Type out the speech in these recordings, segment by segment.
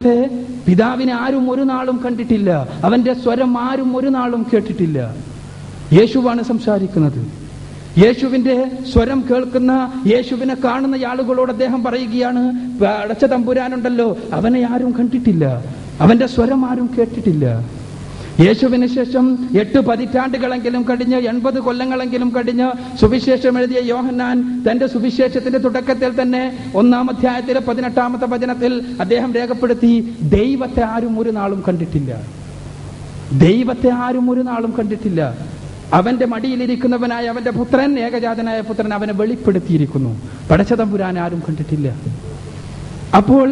ദൈവത്തെ, പിതാവിനെ ആരും ഒരു നാളും കണ്ടിട്ടില്ല, അവന്റെ സ്വരം ആരും ഒരു നാളും കേട്ടിട്ടില്ല. യേശുവാണ് സംസാരിക്കുന്നത്. യേശുവിന്റെ സ്വരം കേൾക്കുന്ന, യേശുവിനെ കാണുന്ന ആളുകളോട് അദ്ദേഹം പറയുകയാണ്, പടച്ച തമ്പുരാനുണ്ടല്ലോ, അവനെ ആരും കണ്ടിട്ടില്ല, അവന്റെ സ്വരം ആരും കേട്ടിട്ടില്ല. യേശുവിന് ശേഷം 8 പതിറ്റാണ്ടുകളെങ്കിലും കഴിഞ്ഞ്, 80 കൊല്ലങ്ങളെങ്കിലും കഴിഞ്ഞ് സുവിശേഷം എഴുതിയ യോഹന്നാൻ തന്റെ സുവിശേഷത്തിന്റെ തുടക്കത്തിൽ തന്നെ 1-ാം അധ്യായത്തിലെ 18-ാമത്തെ വചനത്തിൽ അദ്ദേഹം രേഖപ്പെടുത്തി, ദൈവത്തെ ആരും ഒരു നാളും കണ്ടിട്ടില്ല, ദൈവത്തെ ആരും ഒരു നാളും കണ്ടിട്ടില്ല. അവന്റെ മടിയിലിരിക്കുന്നവനായ അവന്റെ പുത്രൻ, ഏകജാതനായ പുത്രൻ അവനെ വെളിപ്പെടുത്തിയിരിക്കുന്നു. പടച്ച തമ്പുരാൻ ആരും കണ്ടിട്ടില്ല. അപ്പോൾ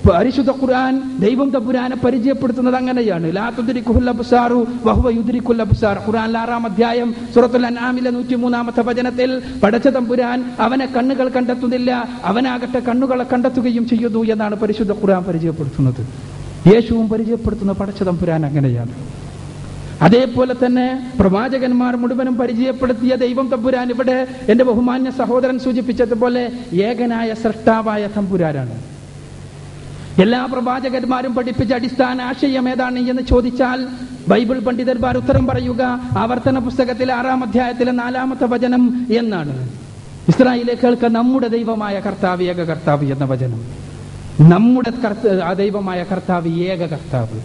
പരിശുദ്ധ ഖുർആൻ ദൈവം തമ്പുരാനെ പരിചയപ്പെടുത്തുന്നത് അങ്ങനെയാണ്. ലാ തുദ്രികുൽ അബ്സാറു വഹുവ യുദ്രികുൽ അബ്സാർ. ഖുർആൻ 6-ാം അധ്യായം സൂറത്തുൽ അൻആമിലെ 103-ാമത്തെ വചനത്തിൽ പടച്ച തമ്പുരാൻ അവനെ കണ്ണുകൾ കണ്ടെത്തുന്നില്ല, അവനാകട്ടെ കണ്ണുകളെ കണ്ടെത്തുകയും ചെയ്യുന്നു എന്നാണ് പരിശുദ്ധ ഖുർആൻ പരിചയപ്പെടുത്തുന്നത്. യേശുവും പരിചയപ്പെടുത്തുന്ന പടച്ച തമ്പുരാൻ അങ്ങനെയാണ്. അതേപോലെ തന്നെ പ്രവാചകന്മാർ മുഴുവനും പരിചയപ്പെടുത്തിയ ദൈവം തമ്പുരാൻ ഇവിടെ എന്റെ ബഹുമാന്യ സഹോദരൻ സൂചിപ്പിച്ചതുപോലെ ഏകനായ സൃഷ്ടാവായ തമ്പുരാനാണ്. എല്ലാ പ്രവാചകന്മാരും പഠിപ്പിച്ച അടിസ്ഥാന ആശയം ഏതാണ് എന്ന് ചോദിച്ചാൽ ബൈബിൾ പണ്ഡിതന്മാർ ഉത്തരം പറയുക ആവർത്തന പുസ്തകത്തിലെ 6-ാം അധ്യായത്തിലെ 4-ാമത്തെ വചനം എന്നാണ്. ഇസ്രായേലിലെ കേൾക്ക നമ്മുടെ ദൈവമായ കർത്താവ് ഏക കർത്താവ് എന്ന വചനം. നമ്മുടെ ദൈവമായ കർത്താവ് ഏക കർത്താവ്.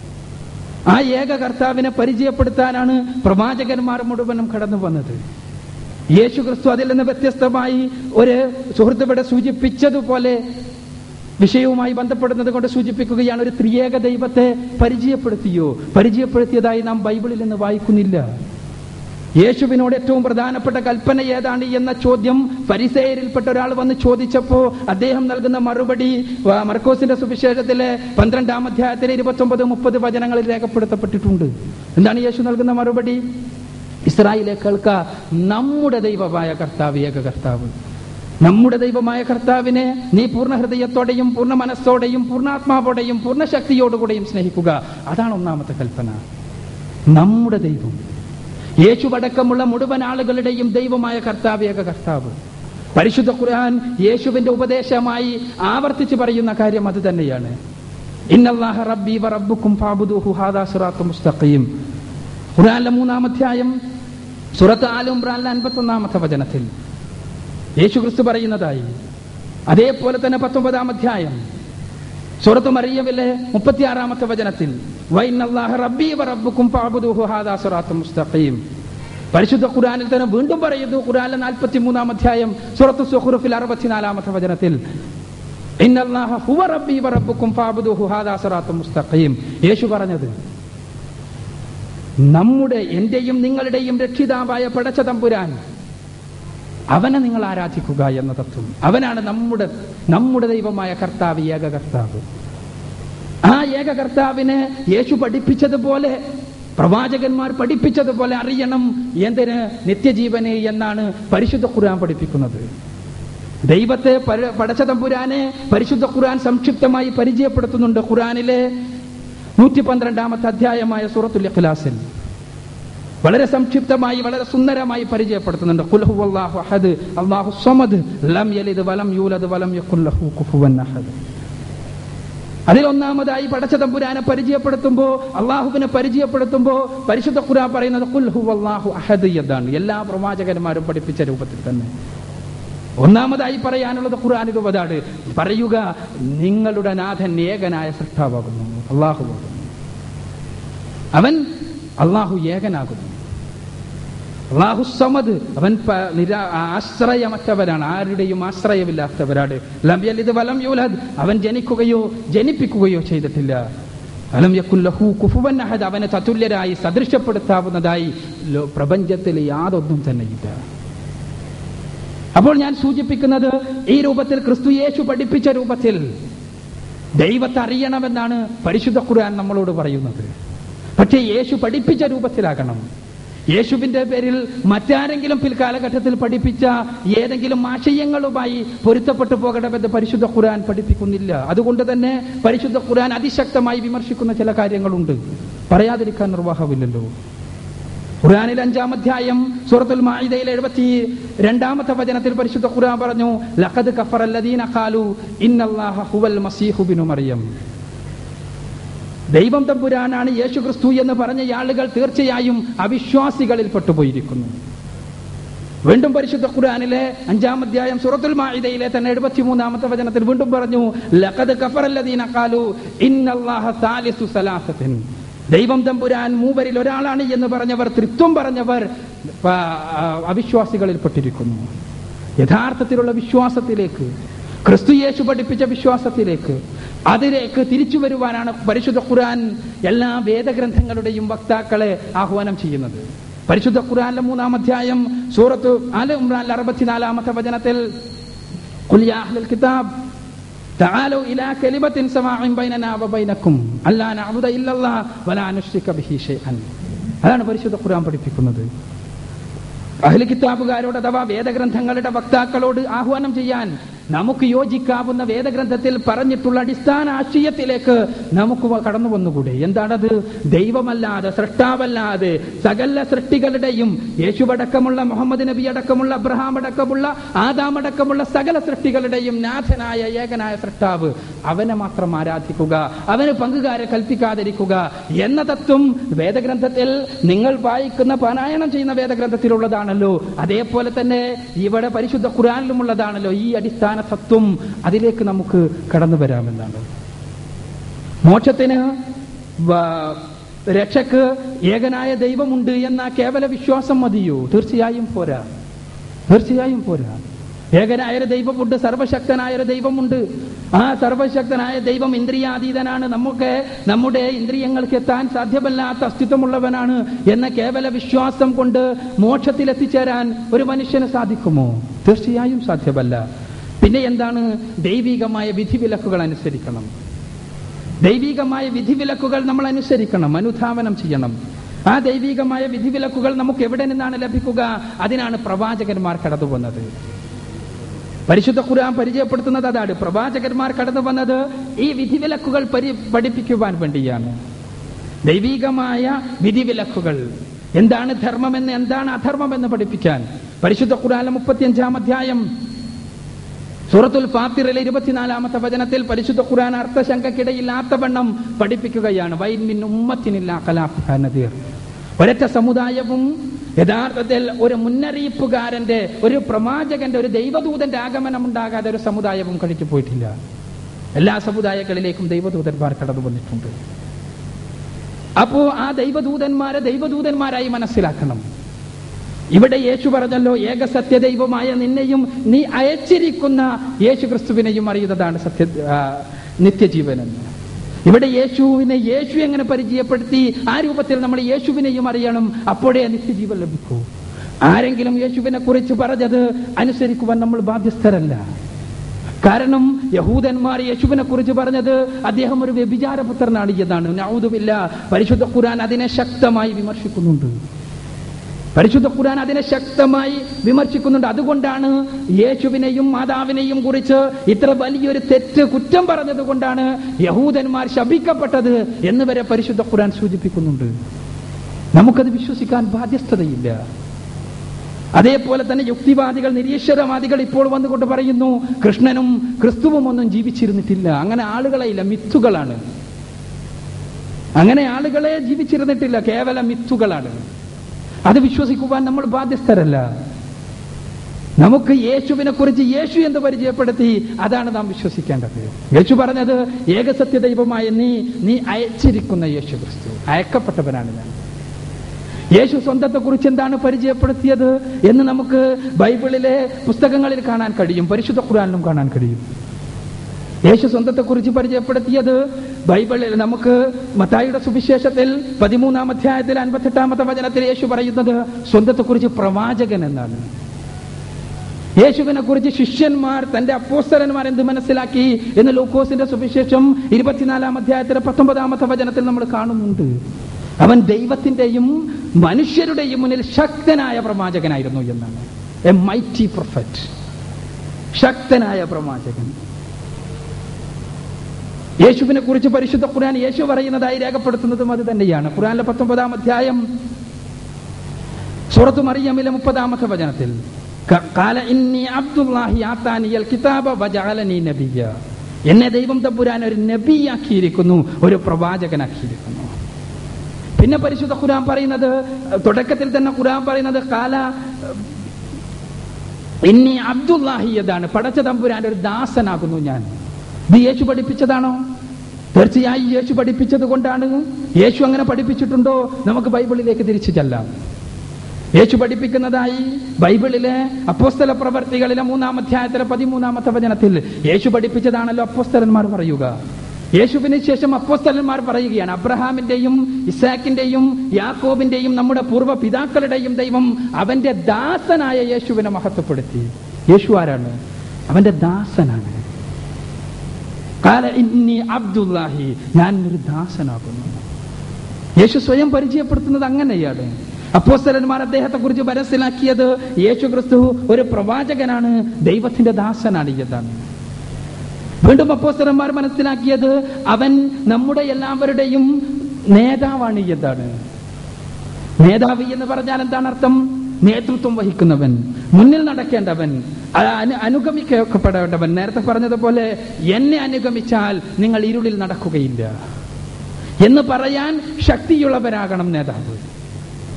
ആ ഏക കർത്താവിനെ പരിചയപ്പെടുത്താനാണ് പ്രവാചകന്മാർ മുഴുവനും കടന്നു വന്നത്. യേശു ക്രിസ്തു അതിൽ നിന്ന് വ്യത്യസ്തമായി ഒരു സുഹൃത്ത് ഇവിടെ സൂചിപ്പിച്ചതുപോലെ വിഷയവുമായി ബന്ധപ്പെടുന്നത് കൊണ്ട് സൂചിപ്പിക്കുകയാണ്, ഒരു ത്രിയേക ദൈവത്തെ പരിചയപ്പെടുത്തിയതായി നാം ബൈബിളിൽ നിന്ന് വായിക്കുന്നില്ല. യേശുവിനോട് ഏറ്റവും പ്രധാനപ്പെട്ട കൽപ്പന ഏതാണ് എന്ന ചോദ്യം ഫരിസേയരിൽപ്പെട്ട ഒരാൾ വന്ന് ചോദിച്ചപ്പോ അദ്ദേഹം നൽകുന്ന മറുപടി മർക്കോസിന്റെ സുവിശേഷത്തിലെ 12-ാം അധ്യായത്തിലെ 29-30 വചനങ്ങളിൽ രേഖപ്പെടുത്തപ്പെട്ടിട്ടുണ്ട്. എന്താണ് യേശു നൽകുന്ന മറുപടി? ഇസ്രായേലിലെ കേൾക്ക, നമ്മുടെ ദൈവമായ കർത്താവ് ഏക കർത്താവ്. നമ്മുടെ ദൈവമായ കർത്താവിനെ നീ പൂർണ്ണ ഹൃദയത്തോടെയും പൂർണ്ണ മനസ്സോടെയും പൂർണ്ണാത്മാവോടെയും പൂർണ്ണ ശക്തിയോടുകൂടെയും സ്നേഹിക്കുക. അതാണ് 1-ാമത്തെ കൽപ്പന. നമ്മുടെ ദൈവം, യേശുവടക്കമുള്ള മുഴുവൻ ആളുകളുടെയും ദൈവമായ കർത്താവ് ഏക കർത്താവ്. പരിശുദ്ധ ഖുർആൻ യേശുവിന്റെ ഉപദേശമായി ആവർത്തിച്ച് പറയുന്ന കാര്യം അത് തന്നെയാണ്. ഇന്നല്ലാഹ റബ്ബി വ റബ്ബുക്കും ഫഅബ്ദുഹു ഹാദാ സിറാത്തും മുസ്തഖീം. ഖുർആനിലെ 3-ാം അധ്യായം സൂറത്ത് ആൽ ഇംറാനിലെ 51-ാമത്തെ വചനത്തിൽ യേശു ക്രിസ്തു പറയുന്നതായി. അതേപോലെ തന്നെ 19-ാം അധ്യായം സൂറത്ത് മറിയമിലെ 36-ാമത്തെ വചനത്തിൽ വഇന്നല്ലാഹ റബ്ബി വ റബ്ബുക്കും ഫഅബ്ദുഹു ഹാദാ സിറാത്തും മുസ്തഖീം. പരിശുദ്ധ ഖുർആനിൽ തന്നെ വീണ്ടും പറയുന്നു. ഖുർആനിലെ 43-ാം അധ്യായം സൂറത്ത് സുഖ്റൂഫിൽ 64-ാമത്തെ വചനത്തിൽ ഇന്നല്ലാഹ ഹുവ റബ്ബി വ റബ്ബുക്കും ഫഅബ്ദുഹു ഹാദാ സിറാത്തും മുസ്തഖീം. യേശു പറഞ്ഞത് എന്റെയും നിങ്ങളുടെയും രക്ഷിതാവായ പടച്ച തമ്പുരാൻ, അവനെ നിങ്ങൾ ആരാധിക്കുക എന്ന തത്വം. അവനാണ് നമ്മുടെ ദൈവമായ കർത്താവ് ഏക കർത്താവ്. ആ ഏക കർത്താവിനെ യേശു പഠിപ്പിച്ചതുപോലെ, പ്രവാചകന്മാർ പഠിപ്പിച്ചതുപോലെ അറിയണം. എന്തിന്? നിത്യജീവനെ എന്നാണ് പരിശുദ്ധ ഖുർആൻ പഠിപ്പിക്കുന്നത്. ദൈവത്തെ പടച്ച തമ്പുരാനെ പരിശുദ്ധ ഖുർആൻ സംക്ഷിപ്തമായി പരിചയപ്പെടുത്തുന്നുണ്ട്. ഖുർആനിലെ 112-ാമത്തെ അധ്യായമായ സൂറത്തുൽ ഇഖ്ലാസിൽ വളരെ സംക്ഷിപ്തമായി വളരെ സുന്ദരമായി പരിചയപ്പെടുത്തുന്നുണ്ട്. ഖുൽ ഹുവല്ലാഹു അഹദ് അല്ലാഹു സ്വമദ് ലം യലിദ് വലം യൂലദ് വലം യകുൽ ലഹു കുഫുവൻ അഹദ്. അതിൽ 1-ാമതായി പടച്ച തമ്പുരാനെ പരിചയപ്പെടുത്തുമ്പോൾ, അള്ളാഹുവിനെ പരിചയപ്പെടുത്തുമ്പോൾ പരിശുദ്ധ ഖുർആൻ പറയുന്നത് ഖുൽ ഹുവല്ലാഹു അഹദ് എന്നാണ്. എല്ലാ പ്രവാചകന്മാരും പഠിപ്പിച്ച രൂപത്തിൽ തന്നെ 1-ാമതായി പറയാനുള്ളത് ഖുർആൻ ഇതാണ്. പറയുക, നിങ്ങളുടെ നാഥൻ ഏകനായ സൃഷ്ടാവാകുന്നു, അള്ളാഹുവാകുന്നു. അവൻ അള്ളാഹു ഏകനാകുന്നു. അള്ളാഹു സമദ്, അവൻ ആശ്രയമറ്റവരാണ്, ആരുടെയും ആശ്രയമില്ലാത്തവരാണ്. ലം യലിദ് വലം യൂലദ്, അവൻ ജനിക്കുകയോ ജനിപ്പിക്കുകയോ ചെയ്തിട്ടില്ല. അലം യകുൽ ലഹു കുഫുവൻ അഹദ്, അവനെ തതുല്യരായി സദൃശ്യപ്പെടുത്താവുന്നതായി പ്രപഞ്ചത്തിൽ യാതൊന്നും തന്നെയില്ല. അപ്പോൾ ഞാൻ സൂചിപ്പിക്കുന്നത്, ഈ രൂപത്തിൽ ക്രിസ്തു യേശു പഠിപ്പിച്ച രൂപത്തിൽ ദൈവത്തെ അറിയണമെന്നാണ് പരിശുദ്ധ ഖുർആൻ നമ്മളോട് പറയുന്നത്. പക്ഷേ യേശു പഠിപ്പിച്ച രൂപത്തിലാകണം. യേശുവിന്റെ പേരിൽ മറ്റാരെങ്കിലും പിൽക്കാലഘട്ടത്തിൽ പഠിപ്പിച്ച ഏതെങ്കിലും ആശയങ്ങളുമായി പൊരുത്തപ്പെട്ടു പോകണമെന്ന് പരിശുദ്ധ ഖുർആൻ പഠിപ്പിക്കുന്നില്ല. അതുകൊണ്ട് തന്നെ പരിശുദ്ധ ഖുർആൻ അതിശക്തമായി വിമർശിക്കുന്ന ചില കാര്യങ്ങളുണ്ട്. പറയാതിരിക്കാൻ നിർവാഹമില്ലല്ലോ. ഖുർആനിൽ 5-ാം അധ്യായം സൂറത്തുൽ മാഇദയിലെ 72-ാമത്തെ വചനത്തിൽ പരിശുദ്ധ ഖുർആൻ പറഞ്ഞു, ലഖദ് കഫറല്ലദീന ഖാലു ഇന്നല്ലാഹ ഹുവൽ മസീഹു ഇബ്നു മറിയം. ദൈവം തമ്പുരാനാണ് യേശു ക്രിസ്തു എന്ന് പറഞ്ഞ ആളുകൾ തീർച്ചയായും അവിശ്വാസികളിൽ പെട്ടുപോയിരിക്കുന്നു. വീണ്ടും പരിശുദ്ധ ഖുർആനിലെ 5-ാം അധ്യായം സൂറത്തുൽ മാഇദയിലെ തന്നെ 73-ാമത്തെ വചനത്തിൽ വീണ്ടും പറഞ്ഞു, ലഖദ് കഫറല്ലദീന ഖാലു ഇന്നല്ലാഹ സാലിസു സലാസത്തിൻ. ദൈവം തമ്പുരാൻ മൂവരിൽ ഒരാളാണ് എന്ന് പറഞ്ഞവർ, ത്രിത്വം പറഞ്ഞവർ അവിശ്വാസികളിൽ പെട്ടിരിക്കുന്നു. യഥാർത്ഥത്തിലുള്ള വിശ്വാസത്തിലേക്ക്, ക്രിസ്തു യേശു പഠിപ്പിച്ച വിശ്വാസത്തിലേക്ക്, അതിലേക്ക് തിരിച്ചു വരുവാനാണ് പരിശുദ്ധ ഖുർആൻ എല്ലാ വേദഗ്രന്ഥങ്ങളുടെയും വക്താക്കളെ ആഹ്വാനം ചെയ്യുന്നത്. പരിശുദ്ധ ഖുർആനിലെ 3-ാം അധ്യായം സൂറത്ത് ആല ഇംറാൻ 64-ാമത്തെ വചനത്തിൽ ഖുൽ യാ അഹ്ലൽ കിതാബ് തആലൂ ഇലാ കലിമത്തിൻ സവാഇൻ ബൈനനാ വബൈനക്കും അല്ലാ നഅബുദ ഇല്ലല്ലാഹ വലാ നുശ്രിക ബിഹി ഷൈഅൻ. അതാണ് പരിശുദ്ധ ഖുർആൻ പഠിപ്പിക്കുന്നത്. അഹ്ലു കിതാബുകാരോട് അഥവാ വേദഗ്രന്ഥങ്ങളുടെ വക്താക്കളോട് ആഹ്വാനം ചെയ്യാൻ നമുക്ക് യോജിക്കാവുന്ന വേദഗ്രന്ഥത്തിൽ പറഞ്ഞിട്ടുള്ള അടിസ്ഥാന ആശയത്തിലേക്ക് നമുക്ക് കടന്നു വന്നുകൂടെ? എന്താണത്? ദൈവമല്ലാതെ, സൃഷ്ടാവല്ലാതെ സകല സൃഷ്ടികളുടെയും, യേശുവടക്കമുള്ള, മുഹമ്മദ് നബി അടക്കമുള്ള, അബ്രഹാം അടക്കമുള്ള, ആദാം അടക്കമുള്ള സകല സൃഷ്ടികളുടെയും നാഥനായ ഏകനായ സൃഷ്ടാവ്, അവനെ മാത്രം ആരാധിക്കുക, അവന് പങ്കുകാരെ കൽപ്പിക്കാതിരിക്കുക എന്ന തത്വം വേദഗ്രന്ഥത്തിൽ നിങ്ങൾ വായിക്കുന്ന, പാരായണം ചെയ്യുന്ന വേദഗ്രന്ഥത്തിലുള്ളതാണല്ലോ. അതേപോലെ തന്നെ ഇവിടെ പരിശുദ്ധ ഖുർആനിലുമുള്ളതാണല്ലോ. ഈ അടിസ്ഥാന തത്വം, അതിലേക്ക് നമുക്ക് കടന്നു വരാമെന്നാണ്. മോക്ഷത്തിന്, രക്ഷക്ക് ഏകനായ ദൈവമുണ്ട് എന്ന കേവല വിശ്വാസം മതിയോ? തീർച്ചയായും പോരാ, തീർച്ചയായും പോരാ. ഏകനായൊരു ദൈവമുണ്ട്, സർവശക്തനായൊരു ദൈവമുണ്ട്. ആ സർവശക്തനായ ദൈവം ഇന്ദ്രിയാതീതനാണ്, നമുക്ക് നമ്മുടെ ഇന്ദ്രിയങ്ങൾക്ക് എത്താൻ സാധ്യമല്ലാത്ത അസ്തിത്വമുള്ളവനാണ് എന്ന കേവല വിശ്വാസം കൊണ്ട് മോക്ഷത്തിലെത്തിച്ചേരാൻ ഒരു മനുഷ്യന് സാധിക്കുമോ? തീർച്ചയായും സാധ്യമല്ല. പിന്നെ എന്താണ്? ദൈവികമായ വിധിവിലക്കുകൾ അനുസരിക്കണം. ദൈവികമായ വിധിവിലക്കുകൾ നമ്മൾ അനുസരിക്കണം, അനുധാവനം ചെയ്യണം. ആ ദൈവികമായ വിധിവിലക്കുകൾ നമുക്ക് എവിടെ നിന്നാണ് ലഭിക്കുക? അതിനാണ് പ്രവാചകന്മാർ കടന്നു വന്നത്. പരിശുദ്ധ ഖുർആൻ പരിചയപ്പെടുത്തുന്നത് അതാണ്. പ്രവാചകന്മാർ കടന്നു വന്നത് ഈ വിധിവിലക്കുകൾ പഠിപ്പിക്കുവാൻ വേണ്ടിയാണ്. ദൈവികമായ വിധിവിലക്കുകൾ, എന്താണ് ധർമ്മമെന്ന്, എന്താണ് അധർമ്മമെന്ന് പഠിപ്പിക്കാൻ. പരിശുദ്ധ ഖുർആനിലെ 35-ാം അധ്യായം സൂറത്തുൽ ഫാത്തിറിലെ 24-ാമത്തെ വചനത്തിൽ പരിശുദ്ധ ഖുർആൻ അർത്ഥശങ്കക്കിടയില്ലാത്ത വണ്ണം പഠിപ്പിക്കുകയാണ്. വൈൻ മിൻ ഉമ്മത്തിനില്ലാ ഖലാഫിഹാ നദീർ. ഒരൊറ്റ സമുദായവും യഥാർത്ഥത്തിൽ ഒരു മുന്നറിയിപ്പുകാരന്റെ, ഒരു പ്രവാചകന്റെ, ഒരു ദൈവദൂതന്റെ ആഗമനം ഉണ്ടാകാതെ ഒരു സമുദായവും കഴിഞ്ഞു പോയിട്ടില്ല. എല്ലാ സമുദായങ്ങളിലേക്കും ദൈവദൂതന്മാർ കടന്നു വന്നിട്ടുണ്ട്. അപ്പോ ആ ദൈവദൂതന്മാരെ ദൈവദൂതന്മാരായി മനസ്സിലാക്കണം. ഇവിടെ യേശു പറഞ്ഞല്ലോ, ഏക സത്യദൈവമായ നിന്നെയും നീ അയച്ചിരിക്കുന്ന യേശു ക്രിസ്തുവിനെയും അറിയുന്നതാണ് നിത്യജീവനെന്ന്. ഇവിടെ യേശുവിനെ യേശു എങ്ങനെ പരിചയപ്പെടുത്തി, ആ രൂപത്തിൽ നമ്മൾ യേശുവിനെയും അറിയണം. അപ്പോഴേ നിത്യജീവൻ ലഭിക്കൂ. ആരെങ്കിലും യേശുവിനെ കുറിച്ച് പറഞ്ഞത് അനുസരിക്കുവാൻ നമ്മൾ ബാധ്യസ്ഥരല്ല. കാരണം യഹൂദന്മാർ യേശുവിനെ കുറിച്ച് പറഞ്ഞത് അദ്ദേഹം ഒരു വ്യഭിചാരപുത്രനാണ് എന്നാണ്. നഊദു ബില്ലാഹ്. പരിശുദ്ധ ഖുർആൻ അതിനെ ശക്തമായി വിമർശിക്കുന്നുണ്ട്. പരിശുദ്ധ ഖുർആൻ അതിനെ ശക്തമായി വിമർശിക്കുന്നുണ്ട്. അതുകൊണ്ടാണ് യേശുവിനെയും മാതാവിനെയും കുറിച്ച് ഇത്ര വലിയൊരു തെറ്റ്, കുറ്റം പറഞ്ഞത് കൊണ്ടാണ് യഹൂദന്മാർ ശപിക്കപ്പെട്ടത് എന്ന് വരെ പരിശുദ്ധ ഖുർആൻ സൂചിപ്പിക്കുന്നുണ്ട്. നമുക്കത് വിശ്വസിക്കാൻ ബാധ്യസ്ഥതയില്ല. അതേപോലെ തന്നെ യുക്തിവാദികൾ, നിരീശ്വരവാദികൾ ഇപ്പോൾ വന്നുകൊണ്ട് പറയുന്നു കൃഷ്ണനും ക്രിസ്തുവും ഒന്നും ജീവിച്ചിരുന്നിട്ടില്ല. അങ്ങനെ ആളുകളെ ഇല്ല, മിത്തുകളാണ്. അങ്ങനെ ആളുകളെ ജീവിച്ചിരുന്നിട്ടില്ല, കേവല മിത്തുകളാണ്. അത് വിശ്വസിക്കുവാൻ നമ്മൾ ബാധ്യസ്ഥരല്ല. നമുക്ക് യേശുവിനെ കുറിച്ച് യേശു എന്ന് പരിചയപ്പെടുത്തി, അതാണ് നാം വിശ്വസിക്കേണ്ടത്. യേശു പറഞ്ഞത് ഏകസത്യ ദൈവമായ നീ അയച്ചിരിക്കുന്ന യേശു ക്രിസ്തു, അയക്കപ്പെട്ടവനാണ് ഞാൻ. യേശു സ്വന്തത്തെ കുറിച്ച് എന്താണ് പരിചയപ്പെടുത്തിയത് എന്ന് നമുക്ക് ബൈബിളിലെ പുസ്തകങ്ങളിൽ കാണാൻ കഴിയും, പരിശുദ്ധ ഖുർആനിലും കാണാൻ കഴിയും. യേശു സ്വന്തത്തെ കുറിച്ച് പരിചയപ്പെടുത്തിയത് ബൈബിളിൽ നമുക്ക് മത്തായിയുടെ സുവിശേഷത്തിൽ 13-ാം അധ്യായത്തിൽ 58-ാമത്തെ വചനത്തിൽ യേശു പറയുന്നത് സ്വന്തത്തെ കുറിച്ച് പ്രവാചകൻ എന്നാണ്. യേശുവിനെ കുറിച്ച് ശിഷ്യന്മാർ, തന്റെ അപ്പോസ്തലന്മാർ എന്ത് മനസ്സിലാക്കി എന്ന് ലൂക്കോസിന്റെ സുവിശേഷം 24-ാം അധ്യായത്തിലെ 19-ാമത്തെ വചനത്തിൽ നമ്മൾ കാണുന്നുണ്ട്. അവൻ ദൈവത്തിന്റെയും മനുഷ്യരുടെയും മുന്നിൽ ശക്തനായ പ്രവാചകനായിരുന്നു എന്നാണ്. എ മൈറ്റി പ്രൊഫറ്റ്, ശക്തനായ പ്രവാചകൻ. യേശുവിനെ കുറിച്ച് പരിശുദ്ധ ഖുർആൻ യേശു പറയുന്നതായി രേഖപ്പെടുത്തുന്നതും അത് തന്നെയാണ്. ഖുർആനിലെ 19-ാം അധ്യായം സൂറത്തു മറിയമിലെ 30-ാമത്തെ വചനത്തിൽ ഖാല ഇന്നി അബ്ദുല്ലാഹി ആതാനിയൽ കിതാബ വജഅലനി നബിയ്യ. എന്നെ ദൈവം തമ്പുരാൻ ഒരു നബിയാക്കിയിരിക്കുന്നു, ഒരു പ്രവാചകനാക്കിയിരിക്കുന്നു. പിന്നെ പരിശുദ്ധ ഖുർആൻ പറയുന്നത്, തുടക്കത്തിൽ തന്നെ ഖുർആൻ പറയുന്നത് ഖാല ഇന്നി അബ്ദുല്ലാഹി, എന്നാണ്. പടച്ച തമ്പുരാന്റെ ഒരു ദാസനാകുന്നു ഞാൻ. ഇത് യേശു പഠിപ്പിച്ചതാണോ? തീർച്ചയായും യേശു പഠിപ്പിച്ചത് കൊണ്ടാണ്. യേശു അങ്ങനെ പഠിപ്പിച്ചിട്ടുണ്ടോ? നമുക്ക് ബൈബിളിലേക്ക് തിരിച്ചു ചെല്ലാം. യേശു പഠിപ്പിക്കുന്നതായി ബൈബിളിലെ അപ്പോസ്തല പ്രവർത്തികളിലെ 3-ാം അധ്യായത്തിലെ 13-ാമത്തെ വചനത്തിൽ യേശു പഠിപ്പിച്ചതാണല്ലോ അപ്പോസ്തലന്മാർ പറയുക. യേശുവിന് ശേഷം അപ്പോസ്തലന്മാർ പറയുകയാണ്, അബ്രഹാമിന്റെയും ഇസാക്കിന്റെയും യാക്കോബിന്റെയും നമ്മുടെ പൂർവ്വ പിതാക്കളുടെയും ദൈവം അവന്റെ ദാസനായ യേശുവിനെ മഹത്വപ്പെടുത്തി. യേശു ആരാണ്? അവന്റെ ദാസനാണ്. ഖാല ഇന്നി അബ്ദുല്ലാഹി, ഞാൻ ഒരു ദാസനാകുന്നു. യേശു സ്വയം പരിചയപ്പെടുത്തുന്നത് അങ്ങനെയാണ്. അപ്പോസ്തലന്മാർ അദ്ദേഹത്തെ കുറിച്ച് മനസ്സിലാക്കിയത് യേശു ക്രിസ്തു ഒരു പ്രവാചകനാണ്, ദൈവത്തിന്റെ ദാസനാണ് എന്നതാണ്. വീണ്ടും അപ്പോസ്തലന്മാർ മനസ്സിലാക്കിയത് അവൻ നമ്മുടെ എല്ലാവരുടെയും നേതാവാണ് എന്നതാണ്. നേതാവ് എന്ന് പറഞ്ഞാൽ എന്താണ് അർത്ഥം? നേതൃത്വം വഹിക്കുന്നവൻ, മുന്നിൽ നടക്കേണ്ടവൻ, അനുഗമിക്കപ്പെടേണ്ടവൻ. നേരത്തെ പറഞ്ഞതുപോലെ എന്നെ അനുഗമിച്ചാൽ നിങ്ങൾ ഇരുളിൽ നടക്കുകയില്ല എന്ന് പറയാൻ ശക്തിയുള്ളവരാകണം നേതാവ്.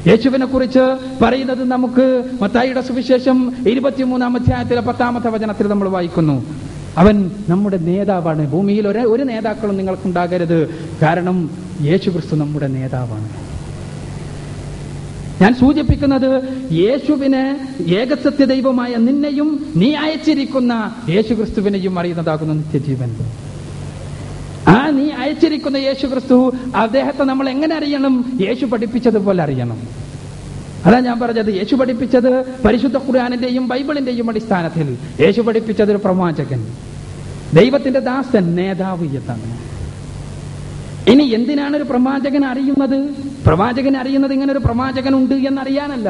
യേശുവിനെ കുറിച്ച് പറയുന്നത് നമുക്ക് മത്തായിയുടെ സുവിശേഷം 23-ാം അധ്യായത്തിലെ 10-ാമത്തെ വചനത്തിൽ നമ്മൾ വായിക്കുന്നു. അവൻ നമ്മുടെ നേതാവാണ്. ഭൂമിയിൽ ഒരു നേതാക്കളും നിങ്ങൾക്കുണ്ടാകരുത്, കാരണം യേശു ക്രിസ്തു നമ്മുടെ നേതാവാണ്. ഞാൻ സൂചിപ്പിക്കുന്നത് യേശുവിനെ ഏകസത്യ ദൈവമായ നിന്നെയും നീ അയച്ചിരിക്കുന്ന യേശു ക്രിസ്തുവിനെയും അറിയുന്നതാകുന്നു നിത്യജീവൻ. ആ നീ അയച്ചിരിക്കുന്ന യേശു ക്രിസ്തു, അദ്ദേഹത്തെ നമ്മൾ എങ്ങനെ അറിയണം? യേശു പഠിപ്പിച്ചതുപോലെ അറിയണം. അതാ ഞാൻ പറഞ്ഞത്, യേശു പഠിപ്പിച്ചത് പരിശുദ്ധ ഖുർആനിന്റെയും ബൈബിളിന്റെയും അടിസ്ഥാനത്തിൽ. യേശു പഠിപ്പിച്ചത് ഒരു പ്രവാചകൻ, ദൈവത്തിന്റെ ദാസൻ, നേതാവ് എന്നാണ്. ഇനി എന്തിനാണ് ഒരു പ്രവാചകൻ അറിയുന്നത്? പ്രവാചകൻ അറിയുന്നത് ഇങ്ങനെ ഒരു പ്രവാചകൻ ഉണ്ട് എന്നറിയാനല്ല,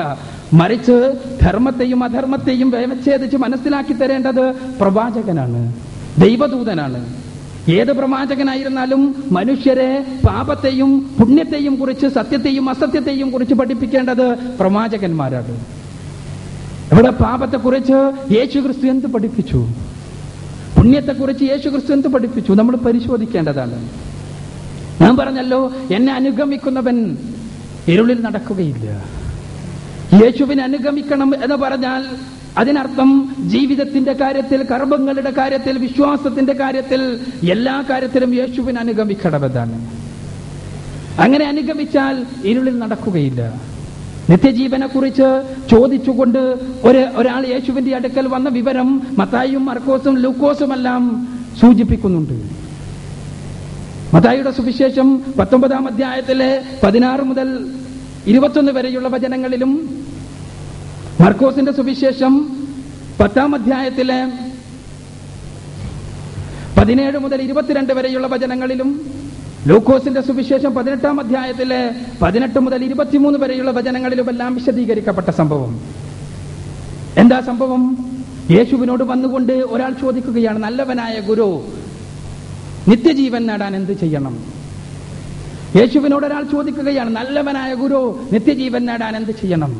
മറിച്ച് ധർമ്മത്തെയും അധർമ്മത്തെയും വ്യവച്ഛേദിച്ച് മനസ്സിലാക്കി തരേണ്ടത് പ്രവാചകനാണ്, ദൈവദൂതനാണ്. ഏത് പ്രവാചകനായിരുന്നാലും മനുഷ്യരെ പാപത്തെയും പുണ്യത്തെയും കുറിച്ച്, സത്യത്തെയും അസത്യത്തെയും കുറിച്ച് പഠിപ്പിക്കേണ്ടത് പ്രവാചകന്മാരാണ്. ഇവിടെ പാപത്തെക്കുറിച്ച് യേശു ക്രിസ്തു എന്ത് പഠിപ്പിച്ചു? പുണ്യത്തെക്കുറിച്ച് യേശു ക്രിസ്തു എന്ത് പഠിപ്പിച്ചു? നമ്മൾ പരിശോധിക്കേണ്ടതാണ്. ഞാൻ പറഞ്ഞല്ലോ, എന്നെ അനുഗമിക്കുന്നവൻ ഇരുളിൽ നടക്കുകയില്ല. യേശുവിനെ അനുഗമിക്കണം എന്ന് പറഞ്ഞാൽ അതിനർത്ഥം ജീവിതത്തിന്റെ കാര്യത്തിൽ, കർമ്മങ്ങളുടെ കാര്യത്തിൽ, വിശ്വാസത്തിന്റെ കാര്യത്തിൽ, എല്ലാ കാര്യത്തിലും യേശുവിനെ അനുഗമിക്കണമെന്നാണ്. അങ്ങനെ അനുഗമിച്ചാൽ ഇരുളിൽ നടക്കുകയില്ല. നിത്യജീവനെ കുറിച്ച് ചോദിച്ചുകൊണ്ട് ഒരാൾ യേശുവിന്റെ അടുക്കൽ വന്ന വിവരം മത്തായിയും മർക്കോസും ലൂക്കോസുമെല്ലാം സൂചിപ്പിക്കുന്നുണ്ട്. മത്തായിയുടെ സുവിശേഷം 19-ാം അധ്യായത്തിലെ 16 മുതൽ 21 വരെയുള്ള വചനങ്ങളിലും, മർക്കോസിന്റെ സുവിശേഷം 10-ാം അധ്യായത്തിലെ 17 മുതൽ 22 വരെയുള്ള വചനങ്ങളിലും, ലൂക്കോസിന്റെ സുവിശേഷം 18-ാം അധ്യായത്തിലെ 18 മുതൽ 23 വരെയുള്ള വചനങ്ങളിലുമെല്ലാം വിശദീകരിക്കപ്പെട്ട സംഭവം. എന്താ സംഭവം? യേശുവിനോട് വന്നുകൊണ്ട് ഒരാൾ ചോദിക്കുകയാണ്, നല്ലവനായ ഗുരു, നിത്യജീവൻ നേടാൻ എന്ത് ചെയ്യണം? യേശുവിനോട് ഒരാൾ ചോദിക്കുകയാണ്, നല്ലവനായ ഗുരു, നിത്യജീവൻ നേടാൻ എന്ത് ചെയ്യണം?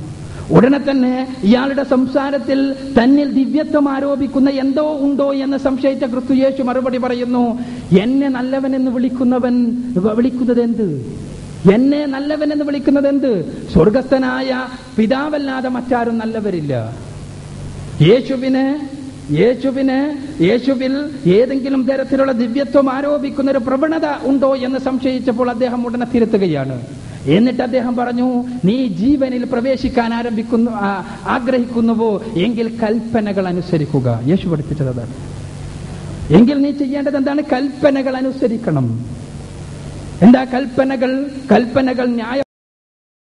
ഉടനെ തന്നെ ഇയാളുടെ സംസാരത്തിൽ തന്നിൽ ദിവ്യത്വം ആരോപിക്കുന്ന എന്തോ ഉണ്ടോ എന്ന് സംശയിച്ച ക്രിസ്തു യേശു മറുപടി പറയുന്നു, എന്നെ നല്ലവൻ എന്ന് വിളിക്കുന്നത് എന്ത്? എന്നെ നല്ലവൻ എന്ന് വിളിക്കുന്നത് എന്ത്? സ്വർഗസ്ഥനായ പിതാവല്ലാതെ മറ്റാരും നല്ലവരില്ല. യേശുവിൽ ഏതെങ്കിലും തരത്തിലുള്ള ദിവ്യത്വം ആരോപിക്കുന്ന ഒരു പ്രവണത ഉണ്ടോ എന്ന് സംശയിച്ചപ്പോൾ അദ്ദേഹം ഉടനെ തിരുത്തുകയാണ്. എന്നിട്ട് അദ്ദേഹം പറഞ്ഞു, നീ ജീവനിൽ പ്രവേശിക്കാൻ ആഗ്രഹിക്കുന്നുവോ എങ്കിൽ കൽപ്പനകൾ അനുസരിക്കുക. യേശു പഠിപ്പിച്ചത് അതാണ്. എങ്കിൽ നീ ചെയ്യേണ്ടത് എന്താണ്? കൽപ്പനകൾ അനുസരിക്കണം. എന്താ കൽപ്പനകൾ? കൽപ്പനകൾ ന്യായ